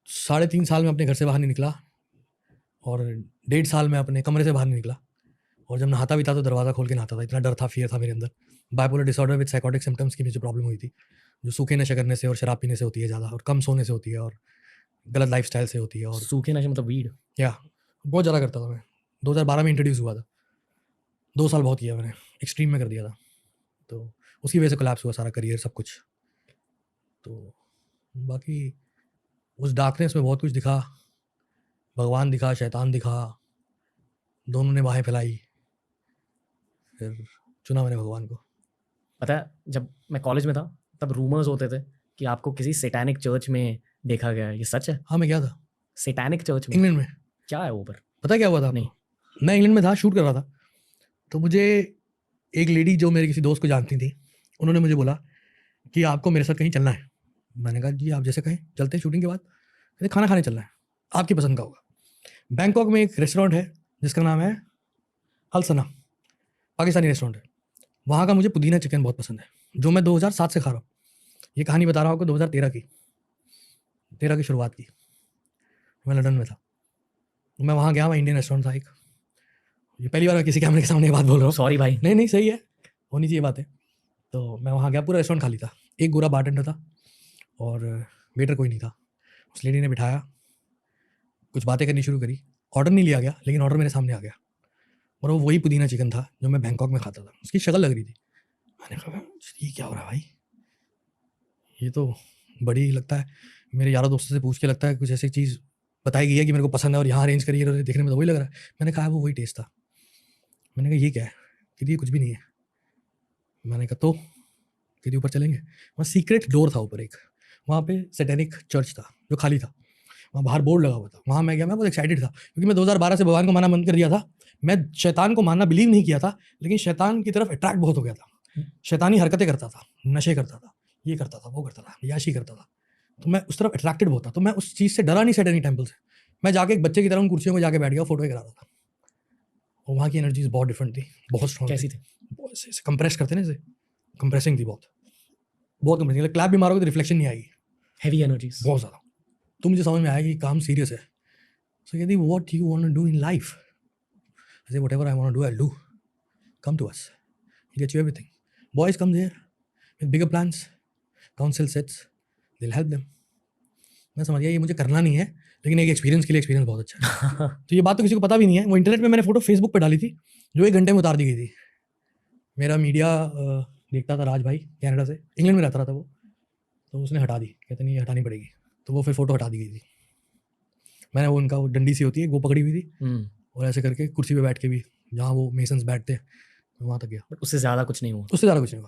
3.5 साल में अपने घर से बाहर नहीं निकला और 1.5 साल में अपने कमरे से बाहर नहीं निकला। और जब नहाता भी था तो दरवाज़ा खोल के नहाता था, इतना डर था, फियर था मेरे अंदर। Bipolar disorder with psychotic symptoms की मुझे प्रॉब्लम हुई थी, जो सूखे नशे करने से और शराब पीने से होती है ज़्यादा, और कम सोने से होती है, और गलत लाइफस्टाइल से होती है। और सूखे नशे मतलब वीड? या बहुत ज़्यादा करता था मैं। 2012 में इंट्रोड्यूस हुआ था, 2 साल बहुत किया मैंने, एक्सट्रीम में कर दिया था, तो उसकी वजह से कोलैप्स हुआ सारा करियर, सब कुछ। तो बाकी उस डार्कनेस में बहुत कुछ दिखा, भगवान दिखा, शैतान दिखा, दोनों ने बाहें फैलाई, फिर चुना मैंने भगवान को। पता है, जब मैं कॉलेज में था तब रूमर्स होते थे कि आपको किसी सैटेनिक चर्च में देखा गया है। ये सच है? हाँ, मैं गया था सैटेनिक चर्च में? इंग्लैंड में। क्या है वो? पर पता क्या हुआ था नहीं। आपको? मैं इंग्लैंड में था, शूट कर रहा था, तो मुझे एक लेडी जो मेरे किसी दोस्त को जानती थी, उन्होंने मुझे बोला कि आपको मेरे साथ कहीं चलना है। मैंने कहा जी आप जैसे कहें, चलते हैं शूटिंग के बाद। कहते खाना खाने चलना है, आपकी पसंद का होगा। बैंकॉक में एक रेस्टोरेंट है जिसका नाम है अलसना, पाकिस्तानी रेस्टोरेंट है। वहाँ का मुझे पुदीना चिकन बहुत पसंद है, जो मैं 2007 से खा रहा हूँ। ये कहानी बता रहा हूँ आपको, 2013 की शुरुआत की। मैं लंदन में था, मैं वहाँ गया, मैं इंडियन रेस्टोरेंट था एक। ये पहली बार मैं किसी कैमरे के सामने ये बात बोल रहा हूँ। सॉरी भाई। नहीं सही है, होनी चाहिए बात है। तो मैं वहाँ गया, पूरा रेस्टोरेंट खाली था, एक गोरा बारटेंडर था और वेटर कोई नहीं था। उस लेडी ने बिठाया, कुछ बातें करनी शुरू करी। ऑर्डर नहीं लिया गया, लेकिन ऑर्डर मेरे सामने आ गया, और वो वही पुदीना चिकन था जो मैं बैंकॉक में खाता था। उसकी शक्ल लग रही थी। मैंने कहा ये क्या हो रहा है भाई, ये तो बड़ी लगता है। मेरे यारों दोस्तों से पूछ के लगता है कुछ ऐसी चीज़ बताई गई है कि मेरे को पसंद है, और यहाँ अरेंज करिए, और देखने में तो वही लग रहा है। मैंने कहा वो वही टेस्ट था। मैंने कहा ये क्या है? कि ये कुछ भी नहीं है। मैंने कहा तो कि ऊपर चलेंगे। वहाँ सीक्रेट डोर था ऊपर एक, वहाँ पे सैटेनिक चर्च था जो खाली था, वहाँ बाहर बोर्ड लगा हुआ था। वहाँ मैं गया, मैं बहुत एक्साइटेड था, क्योंकि मैं 2012 से भगवान को मानना बंद कर दिया था। मैं शैतान को मानना बिलीव नहीं किया था, लेकिन शैतान की तरफ अट्रैक्ट बहुत हो गया था। शैतानी हरकतें करता था, नशे करता था, ये करता था, वो करता था, याशी करता था, तो मैं उस तरफ अट्रैक्टेड बहुत था। तो मैं उस चीज़ से डरा नहीं, सैटेनिक टेम्पल से। मैं जाके एक बच्चे की तरह उन कुर्सियों में जाके बैठ गया, फोटो करा रहा था। और वहाँ की एनर्जीज बहुत डिफरेंट थी, बहुत स्ट्रॉन्ग। कैसी थी? कंप्रेस करते ना, जैसे कंप्रेसिंग थी, बहुत कंप्रेसिंग। क्लैप भी मारोगे तो रिफ्लेक्शन नहीं आएगी, हैवी एनर्जीज बहुत ज़्यादा। तो मुझे समझ में आया कि काम सीरियस है। सो कहती what you want to do in life? I say whatever I want to do I do, come to us, we get you everything. Boys come there with bigger plans, council sets, they will help them. मैं समझ गया ये मुझे करना नहीं है, लेकिन एक एक्सपीरियंस के लिए एक्सपीरियंस बहुत अच्छा है। तो ये बात तो किसी को पता भी नहीं है। वो इंटरनेट में मैंने फोटो फेसबुक पे डाली थी, जो 1 घंटे में उतार दी गई थी। मेरा मीडिया देखता था, राज भाई कनाडा से, इंग्लैंड में रहता था वो, तो उसने हटा दी, कहते नहीं ये हटानी पड़ेगी। तो वो फिर फोटो हटा दी गई थी। मैंने वो उनका वो डंडी सी होती है वो पकड़ी हुई थी, और ऐसे करके कुर्सी पे बैठ के भी, जहाँ वो मेसन्स बैठते हैं, वहाँ तक गया। उससे ज़्यादा कुछ नहीं हुआ? उससे ज़्यादा कुछ नहीं हुआ।